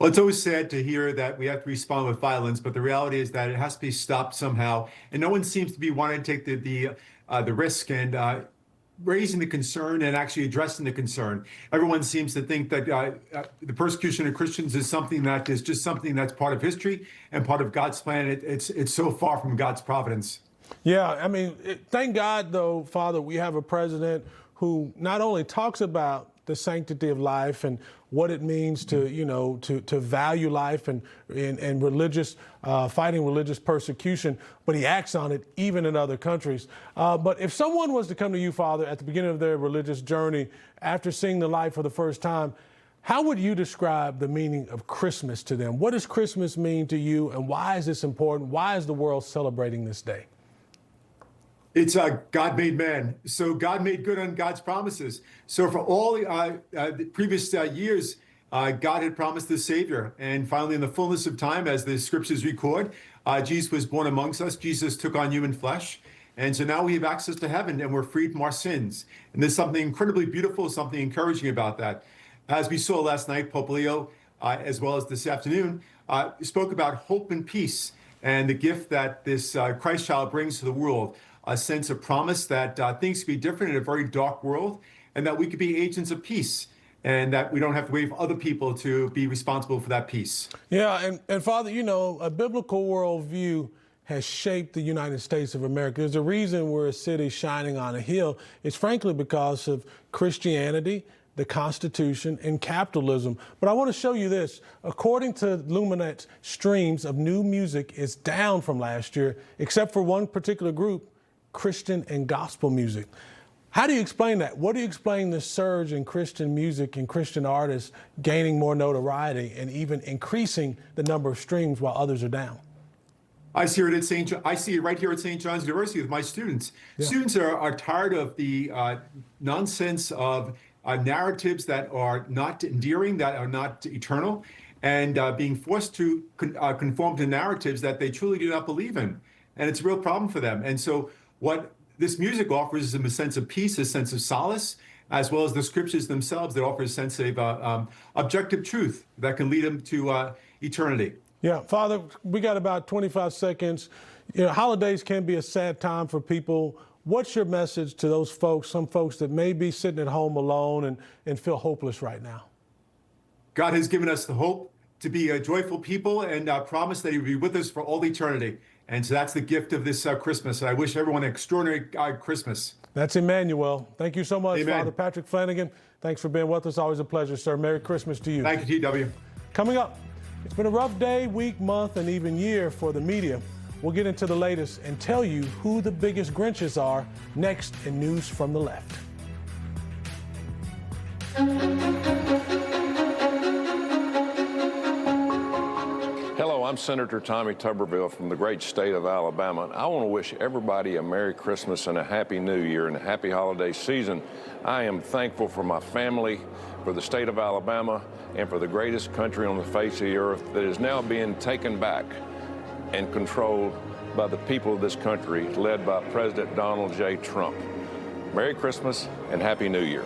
S14: Well, it's always sad to hear that we have to respond with violence, but the reality is that it has to be stopped somehow. And no one seems to be wanting to take the risk and raising the concern and actually addressing the concern. Everyone seems to think that the persecution of Christians is something that is just something that's part of history and part of God's plan. It's so far from God's providence.
S1: Yeah, I mean, thank God, though, Father, we have a president who not only talks about the sanctity of life and what it means to, you know, to value life and religious, fighting religious persecution, but he acts on it even in other countries. But if someone was to come to you, Father, at the beginning of their religious journey, after seeing the light for the first time, how would you describe the meaning of Christmas to them? What does Christmas mean to you, and why is this important? Why is the world celebrating this day?
S14: It's God made man. So God made good on God's promises. So for all the previous years, God had promised the Savior. And finally, in the fullness of time, as the scriptures record, Jesus was born amongst us. Jesus took on human flesh. And so now we have access to heaven and we're freed from our sins. And there's something incredibly beautiful, something encouraging about that. As we saw last night, Pope Leo, as well as this afternoon, spoke about hope and peace and the gift that this Christ child brings to the world. A sense of promise that things could be different in a very dark world, and that we could be agents of peace, and that we don't have to wait for other people to be responsible for that peace.
S1: Yeah, and Father, you know, a biblical worldview has shaped the United States of America. There's a reason we're a city shining on a hill. It's frankly because of Christianity, the Constitution, and capitalism. But I want to show you this. According to Luminet's, streams of new music is down from last year, except for one particular group, Christian and gospel music. How do you explain that? What do you explain the surge in Christian music and Christian artists gaining more notoriety and even increasing the number of streams while others are down?
S14: I see it right here at St. John's University with my students. Yeah. Students are tired of the nonsense of narratives that are not endearing, that are not eternal, and being forced to conform to narratives that they truly do not believe in. And it's a real problem for them. And so what this music offers is a sense of peace, a sense of solace, as well as the scriptures themselves that offer a sense of objective truth that can lead them to eternity.
S1: Yeah, Father, we got about 25 seconds. You know, holidays can be a sad time for people. What's your message to those folks, some folks that may be sitting at home alone and feel hopeless right now?
S14: God has given us the hope to be a joyful people and promise that he will be with us for all eternity. And so that's the gift of this Christmas. I wish everyone an extraordinary Christmas.
S1: That's Emmanuel. Thank you so much,
S14: Amen.
S1: Father Patrick Flanagan. Thanks for being with us. Always a pleasure, sir. Merry Christmas to you.
S14: Thank you, TW.
S1: Coming up, it's been a rough day, week, month, and even year for the media. We'll get into the latest and tell you who the biggest Grinches are next in News from the Left.
S15: Hello, Hello, I'm Senator Tommy Tuberville from the great state of Alabama. And I want to wish everybody a Merry Christmas and a Happy New Year and a happy holiday season. I am thankful for my family, for the state of Alabama, and for the greatest country on the face of the earth that is now being taken back and controlled by the people of this country, led by President Donald J. Trump. Merry Christmas and Happy New Year.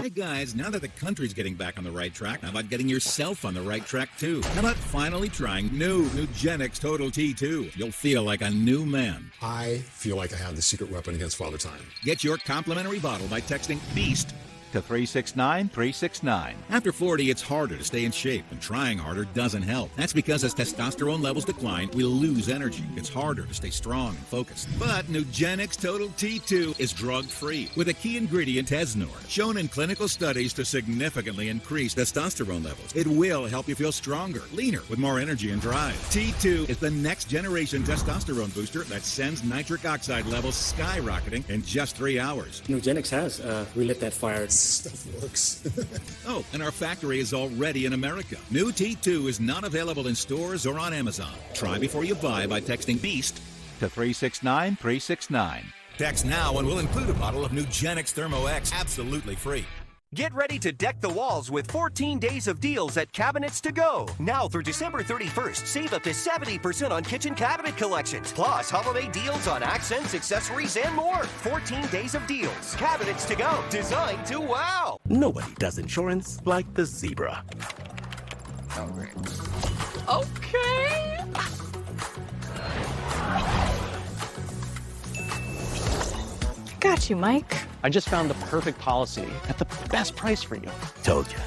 S16: Hey guys, now that the country's getting back on the right track, how about getting yourself on the right track too? How about finally trying new Nugenix Total T2? You'll feel like a new man.
S17: I feel like I have the secret weapon against Father Time.
S16: Get your complimentary bottle by texting BEAST to 369-369. After 40, it's harder to stay in shape, and trying harder doesn't help. That's because as testosterone levels decline, we lose energy. It's harder to stay strong and focused. But Nugenix Total T2 is drug-free with a key ingredient, Tesnor, shown in clinical studies to significantly increase testosterone levels. It will help you feel stronger, leaner, with more energy and drive. T2 is the next generation testosterone booster that sends nitric oxide levels skyrocketing in just 3 hours.
S19: Nugenix has relit that fire.
S17: Stuff works.
S16: Oh, and our factory is already in America. New T2 is not available in stores or on Amazon. Try before you buy by texting BEAST to 369-369. Text now and we'll include a bottle of Nugenix Thermo X absolutely free.
S20: Get ready to deck the walls with 14 days of deals at Cabinets to Go. Now through December 31st, save up to 70% on kitchen cabinet collections, plus holiday deals on accents, accessories, and more. 14 days of deals. Cabinets to Go, designed to wow.
S21: Nobody does insurance like the Zebra.
S6: Okay. Got you, Mike.
S23: I just found the perfect policy at the best price for you.
S21: Told you.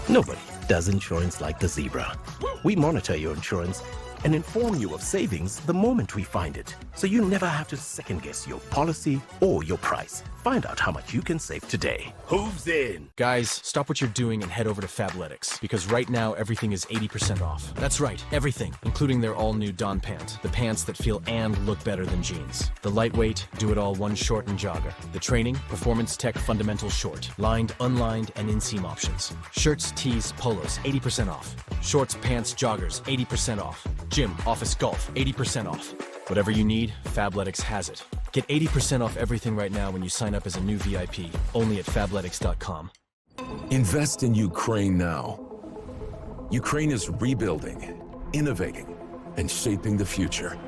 S21: Nobody does insurance like the Zebra. We monitor your insurance and inform you of savings the moment we find it, so you never have to second-guess your policy or your price. Find out how much you can save today. Hooves in!
S24: Guys, stop what you're doing and head over to Fabletics, because right now everything is 80% off. That's right, everything, including their all-new Dawn pant. The pants that feel and look better than jeans. The lightweight, do-it-all one short and jogger. The training, performance tech fundamental short. Lined, unlined, and inseam options. Shirts, tees, polos, 80% off. Shorts, pants, joggers, 80% off. Gym, office, golf, 80% off. Whatever you need, Fabletics has it. Get 80% off everything right now when you sign up as a new VIP, only at Fabletics.com.
S27: Invest in Ukraine now. Ukraine is rebuilding, innovating, and shaping the future.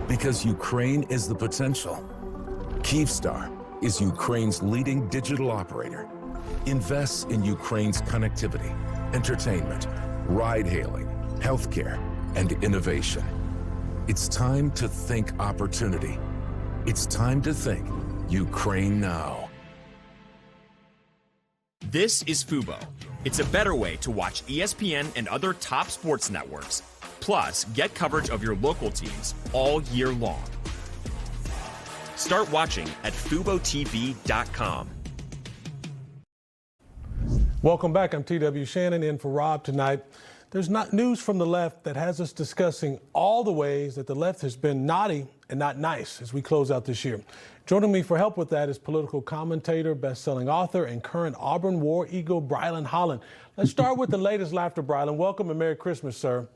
S27: Because Ukraine is the potential. Kyivstar is Ukraine's leading digital operator. Invests in Ukraine's connectivity, entertainment, ride-hailing, healthcare, and innovation. It's time to think opportunity. It's time to think Ukraine now.
S25: This is Fubo. It's a better way to watch ESPN and other top sports networks. Plus, get coverage of your local teams all year long. Start watching at FuboTV.com.
S1: Welcome back. I'm TW Shannon in for Rob tonight. There's not news from the left that has us discussing all the ways that the left has been naughty and not nice as we close out this year. Joining me for help with that is political commentator, best-selling author, and current Auburn War Eagle, Brilyn Hollyhand. Let's start with the latest laughter, Brilyn. Welcome and Merry Christmas, sir.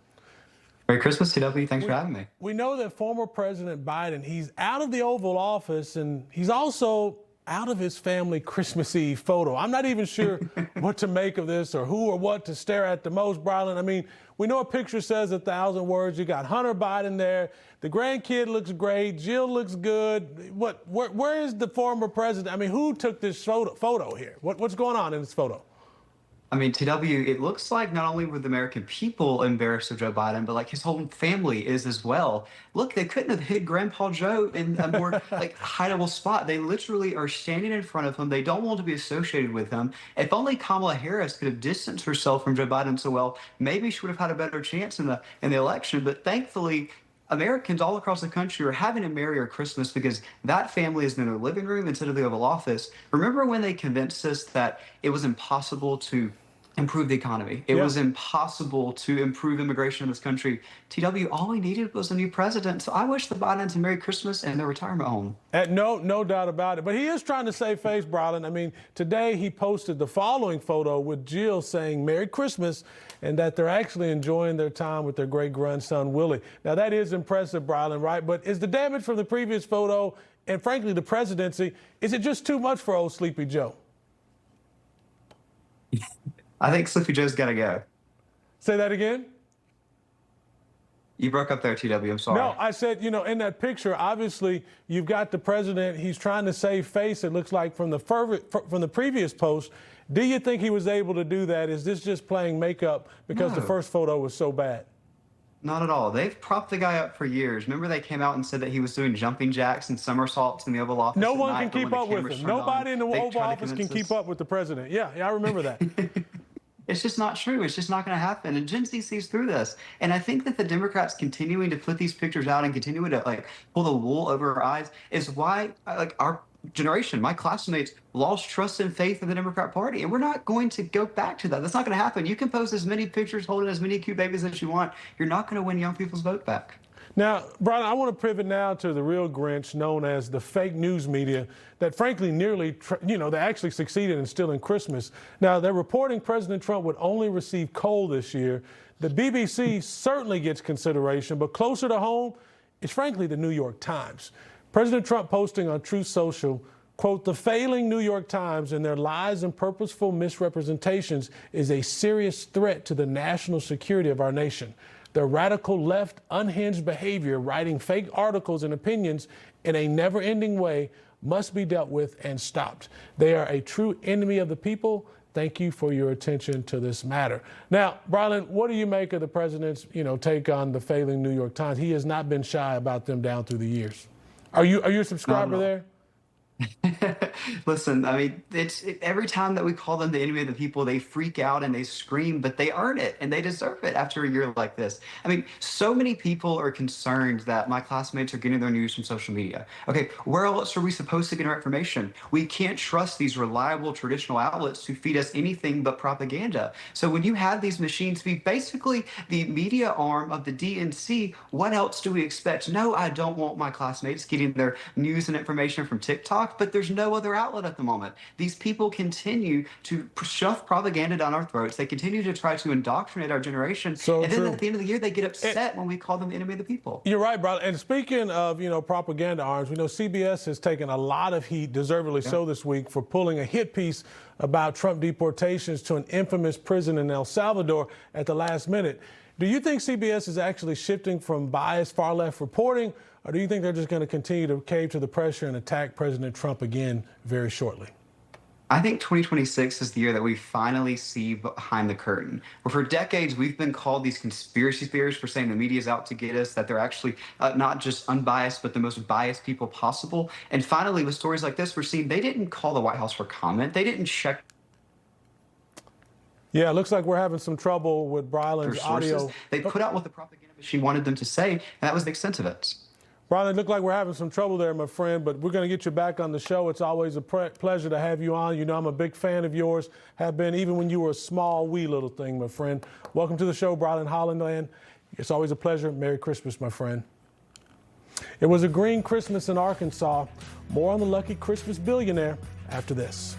S30: Merry Christmas, TW. Thanks for having me.
S1: We know that former President Biden, he's out of the Oval Office, and he's also out of his family Christmas Eve photo. I'm not even sure what to make of this or who or what to stare at the most, Brilyn. I mean, we know a picture says 1,000 words. You got Hunter Biden there. The grandkid looks great. Jill looks good. Where is the former president? I mean, who took this photo here? What's going on in this photo?
S30: I mean, TW, it looks like not only were the American people embarrassed of Joe Biden, but like his whole family is as well. Look, they couldn't have hid Grandpa Joe in a more like hideable spot. They literally are standing in front of him. They don't want to be associated with him. If only Kamala Harris could have distanced herself from Joe Biden so well, maybe she would have had a better chance in the election. But thankfully, Americans all across the country are having a merrier Christmas because that family is in their living room instead of the Oval Office. Remember when they convinced us that it was impossible to improve the economy. It was impossible to improve immigration in this country. TW, all we needed was a new president. So I wish the Bidens a Merry Christmas and their retirement home.
S1: No doubt about it. But he is trying to save face, Brilyn. I mean, today he posted the following photo with Jill saying Merry Christmas and that they're actually enjoying their time with their great-grandson, Willie. Now, that is impressive, Brilyn, right? But is the damage from the previous photo and, frankly, the presidency, is it just too much for old Sleepy Joe?
S30: I think Sleepy Joe's got to go.
S1: Say that again?
S30: You broke up there, TW. I'm sorry.
S1: No, I said, you know, in that picture, obviously, you've got the president. He's trying to save face, it looks like, from the previous post. Do you think he was able to do that? Is this just playing makeup because the first photo was so bad?
S30: Not at all. They've propped the guy up for years. Remember they came out and said that he was doing jumping jacks and somersaults in the Oval Office?
S1: No one can keep up with him. Nobody in the Oval Office can keep up with the president. Yeah, I remember that.
S30: It's just not true. It's just not going to happen. And Gen Z sees through this. And I think that the Democrats continuing to put these pictures out and continuing to like pull the wool over our eyes is why like our generation, my classmates, lost trust and faith in the Democrat Party. And we're not going to go back to that. That's not going to happen. You can post as many pictures holding as many cute babies as you want. You're not going to win young people's vote back.
S1: Now, Brilyn, I want to pivot now to the real Grinch known as the fake news media that frankly they actually succeeded in stealing Christmas. Now, they're reporting President Trump would only receive coal this year. The BBC certainly gets consideration, but closer to home, it's frankly the New York Times. President Trump posting on Truth Social, quote, "The failing New York Times and their lies and purposeful misrepresentations is a serious threat to the national security of our nation. Their radical left, unhinged behavior, writing fake articles and opinions in a never-ending way must be dealt with and stopped. They are a true enemy of the people. Thank you for your attention to this matter." Now, Brilyn, what do you make of the president's, take on the failing New York Times? He has not been shy about them down through the years. Are you a subscriber there?
S30: Listen, I mean, every time that we call them the enemy of the people, they freak out and they scream, but they earn it and they deserve it after a year like this. I mean, so many people are concerned that my classmates are getting their news from social media. Okay, where else are we supposed to get our information? We can't trust these reliable traditional outlets who feed us anything but propaganda. So when you have these machines be basically the media arm of the DNC, what else do we expect? No, I don't want my classmates getting their news and information from TikTok. But there's no other outlet at the moment. These people continue to shove propaganda down our throats. They continue to try to indoctrinate our generation. And then at the end of the year, they get upset when we call them the enemy of the people.
S1: You're right, brother. And speaking of, propaganda arms, we know CBS has taken a lot of heat, deservedly so this week, for pulling a hit piece about Trump deportations to an infamous prison in El Salvador at the last minute. Do you think CBS is actually shifting from biased far-left reporting, or do you think they're just going to continue to cave to the pressure and attack President Trump again very shortly?
S30: I think 2026 is the year that we finally see behind the curtain. Where for decades, we've been called these conspiracy theorists for saying the media's out to get us, that they're actually not just unbiased, but the most biased people possible. And finally, with stories like this, we're seeing they didn't call the White House for comment. They didn't check.
S1: Yeah, it looks like we're having some trouble with Brilyn's audio.
S30: They put out what the propaganda machine wanted them to say, and that was the extent of it.
S1: Brilyn, it looked like we're having some trouble there, my friend, but we're going to get you back on the show. It's always a pleasure to have you on. You know I'm a big fan of yours, have been even when you were a small, wee little thing, my friend. Welcome to the show, Brilyn Hollyhand. It's always a pleasure. Merry Christmas, my friend. It was a green Christmas in Arkansas. More on the lucky Christmas billionaire after this.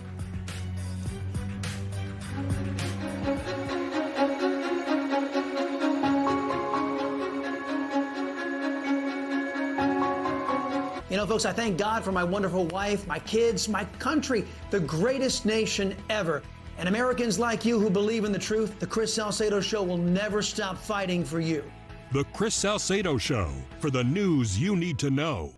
S3: You know, folks, I thank God for my wonderful wife, my kids, my country, the greatest nation ever. And Americans like you who believe in the truth, the Chris Salcedo Show will never stop fighting for you.
S4: The Chris Salcedo Show, for the news you need to know.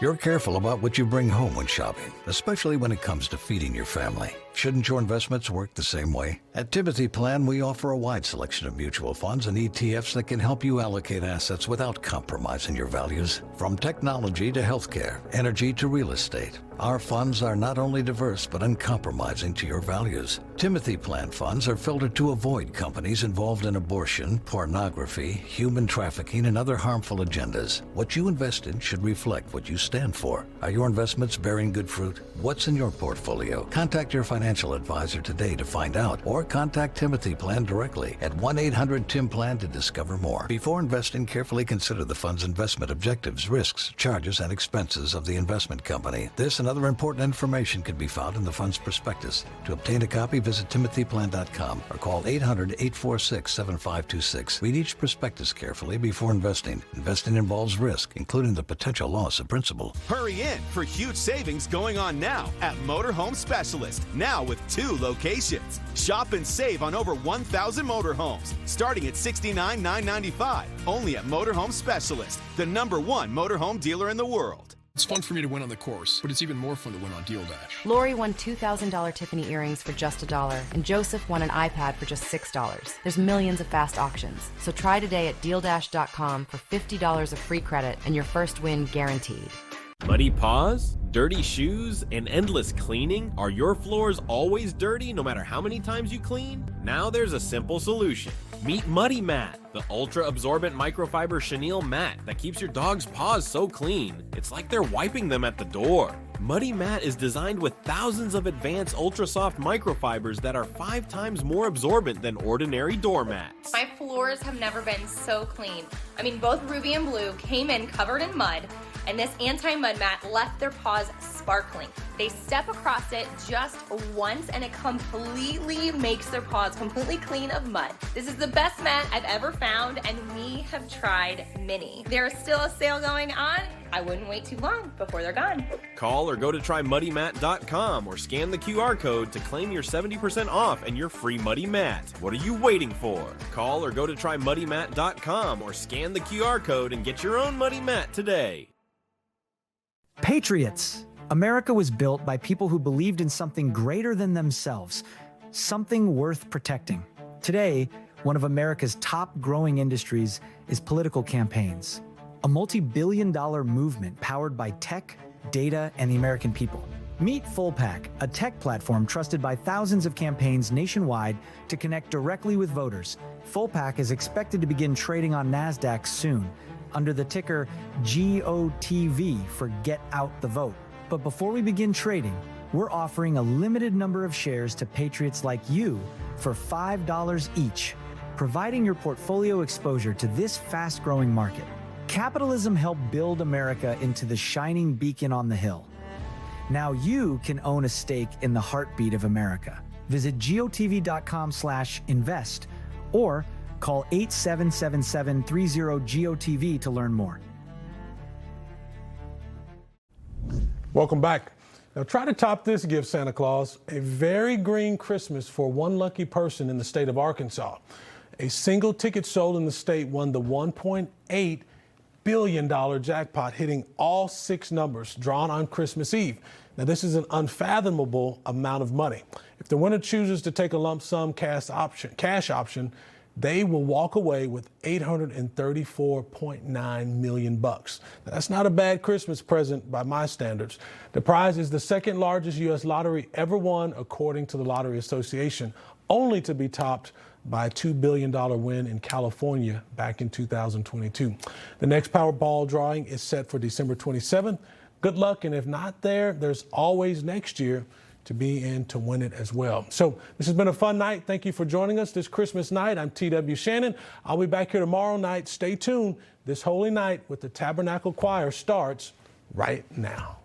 S5: You're careful about what you bring home when shopping, especially when it comes to feeding your family. Shouldn't your investments work the same way? At Timothy Plan, we offer a wide selection of mutual funds and ETFs that can help you allocate assets without compromising your values. From technology to healthcare, energy to real estate, our funds are not only diverse but uncompromising to your values. Timothy Plan funds are filtered to avoid companies involved in abortion, pornography, human trafficking, and other harmful agendas. What you invest in should reflect what you stand for. Are your investments bearing good fruit? What's in your portfolio? Contact your financial financial advisor today to find out, or contact Timothy Plan directly at 1-800-TIM-PLAN to discover more. Before investing, carefully consider the fund's investment objectives, risks, charges, and expenses of the investment company. This and other important information can be found in the fund's prospectus. To obtain a copy, visit timothyplan.com or call 800-846-7526. Read each prospectus carefully before investing. Investing involves risk, including the potential loss of principal.
S13: Hurry in for huge savings going on now at Motorhome Specialist, now with 2 locations. Shop and save on over 1,000 motorhomes, starting at $69,995, only at Motorhome Specialist, the #1 motorhome dealer in the world.
S17: It's fun for me to win on the course, but it's even more fun to win on Deal Dash.
S7: Lori won $2,000 Tiffany earrings for just $1, and Joseph won an iPad for just $6. There's millions of fast auctions, so try today at DealDash.com for $50 of free credit and your first win guaranteed.
S8: Muddy paws, dirty shoes, and endless cleaning? Are your floors always dirty no matter how many times you clean? Now there's a simple solution. Meet Muddy Mat, the ultra-absorbent microfiber chenille mat that keeps your dog's paws so clean, it's like they're wiping them at the door. Muddy Mat is designed with thousands of advanced ultra-soft microfibers that are 5 times more absorbent than ordinary doormats.
S9: My floors have never been so clean. I mean, both Ruby and Blue came in covered in mud, and this anti-mud mat left their paws sparkling. They step across it just once and it completely makes their paws completely clean of mud. This is the best mat I've ever found, and we have tried many. There is still a sale going on. I wouldn't wait too long before they're gone.
S8: Call or go to trymuddymat.com or scan the QR code to claim your 70% off and your free Muddy Mat. What are you waiting for? Call or go to trymuddymat.com or scan the QR code and get your own Muddy Mat today.
S10: Patriots. America was built by people who believed in something greater than themselves, something worth protecting. Today, one of America's top growing industries is political campaigns, a multi-billion-dollar movement powered by tech, data, and the American people. Meet FullPack, a tech platform trusted by thousands of campaigns nationwide to connect directly with voters. FullPack is expected to begin trading on NASDAQ soon, under the ticker GOTV for Get Out the Vote. But before we begin trading, we're offering a limited number of shares to patriots like you for $5 each, providing your portfolio exposure to this fast-growing market. Capitalism helped build America into the shining beacon on the hill. Now you can own a stake in the heartbeat of America. Visit gotv.com/invest or call 8777-30-GOTV to learn more.
S1: Welcome back. Now try to top this gift, Santa Claus. A very green Christmas for one lucky person in the state of Arkansas. A single ticket sold in the state won the $1.8 billion jackpot, hitting all 6 numbers drawn on Christmas Eve. Now this is an unfathomable amount of money. If the winner chooses to take a lump sum cash option, they will walk away with $834.9 million. Now, that's not a bad Christmas present by my standards. The prize is the second largest U.S. lottery ever won, according to the Lottery Association, only to be topped by a $2 billion win in California back in 2022. The next Powerball drawing is set for December 27th. Good luck, and if not there, there's always next year to be in to win it as well. So this has been a fun night. Thank you for joining us this Christmas night. I'm TW Shannon. I'll be back here tomorrow night. Stay tuned. This holy night with the Tabernacle Choir starts right now.